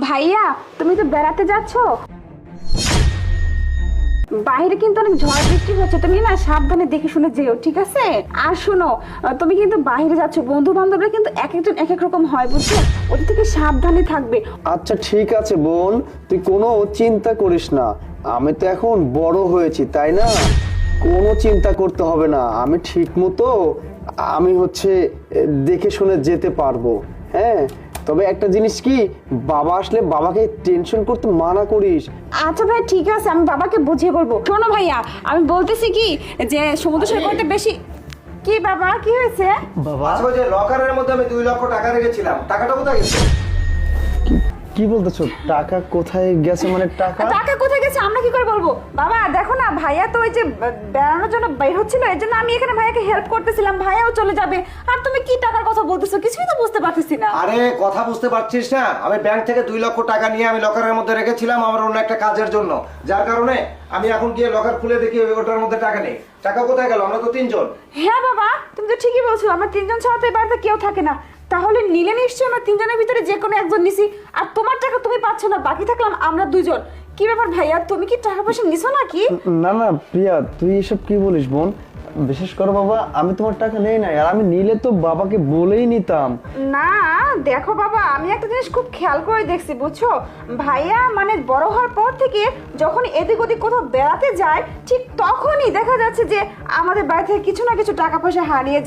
ভাইয়া তুমি তো বেড়াতে যাচ্ছ, বাইরে কিন্তু অনেক ঝড় বৃষ্টি হচ্ছে, তুমি না সাবধানে দেখে শুনে যেও, ঠিক আছে? আর শোনো, তুমি কিন্তু বাইরে যাচ্ছ, বন্ধু বান্ধবরা কিন্তু এক একজন এক এক রকম হয়, বুঝছো? ওদের থেকে সাবধানে থাকবে। আচ্ছা ঠিক আছে বোন, তুই কোনো চিন্তা করিস না। আমি তো এখন বড় হয়েছি, তাই না? কোনো চিন্তা করতে হবে না, আমি ঠিক মতো দেখে শুনে যেতে পারবো। হ্যাঁ, তবে একটা জিনিস কি, বাবা আসলে বাবাকে টেনশন করতে মানা করিস। আচ্ছা ভাই ঠিক আছে, আমি বাবাকে বুঝিয়ে বলবো। শোনো ভাইয়া, আমি বলতেছি কি যে সমুদ্র সৈকতে বেশি কি বাবা কি হয়েছে? বাবা আচ্ছা, ওই যে লকারের মধ্যে আমি 2 লক্ষ টাকা রেখেছিলাম, টাকাটা কোথায় গেছে? কি বলতেছো? টাকা কোথায় গেছে? মানে টাকা টাকা কোথায় গেছে আমরা কি করে বলবো? বাবা দেখো না, ভাইয়া তো ওই যে বেড়ানোর জন্য বের হচ্ছিল, এর জন্য আমি এখানে ভাইয়াকে হেল্প করতেছিলাম, ভাইয়াও চলে যাবে। আর তুমি কি টাকার কথা বলতেছো, কিছুই তো বুঝতে পারতেছি না। আরে কথা বুঝতে পারছিস না? আমি ব্যাংক থেকে 2 লক্ষ টাকা নিয়ে আমি লকারের মধ্যে রেখেছিলাম আমার অন্য একটা কাজের জন্য, যার কারণে আমি এখন গিয়ে লকার খুলে দেখি ওটার মধ্যে টাকা নেই। টাকা কোথায় গেল? আমরা তো 3 জন। হ্যাঁ বাবা, তুমি তো ঠিকই বলছো, আমরা 3 জন ছাড়া তো এই বাড়িতে কেউ থাকে না। তাহলে নিলে নিশ্চয়ই আমরা 3 জনের ভিতরে যে কোনো একজন নিছি। আর তোমার টাকা তুমি পাচ্ছ না, বাকি থাকলাম আমরা 2 জন। কি ব্যাপার ভাইয়া, তুমি কি টাকা পয়সা নিছো নাকি? না না প্রিয়া, তুই এসব কি বলিস বোন? বিশেষ করে বাবা, আমি তোমার টাকা নেই না, আর আমি নিলে তো বাবাকে বলেই নিতাম। না দেখো বাবা, আমি একটা জিনিস খুব খেয়াল করে দেখছি, বুঝছো? ভাইয়া মানে বড় হওয়ার পর থেকে যখন এদিক ওদিক কোথাও বেড়াতে যায়, ঠিক তখনই দেখা যাচ্ছে যে আমাদের বাড়ি থেকে কিছু না কিছু টাকা পয়সা হারিয়ে যায়।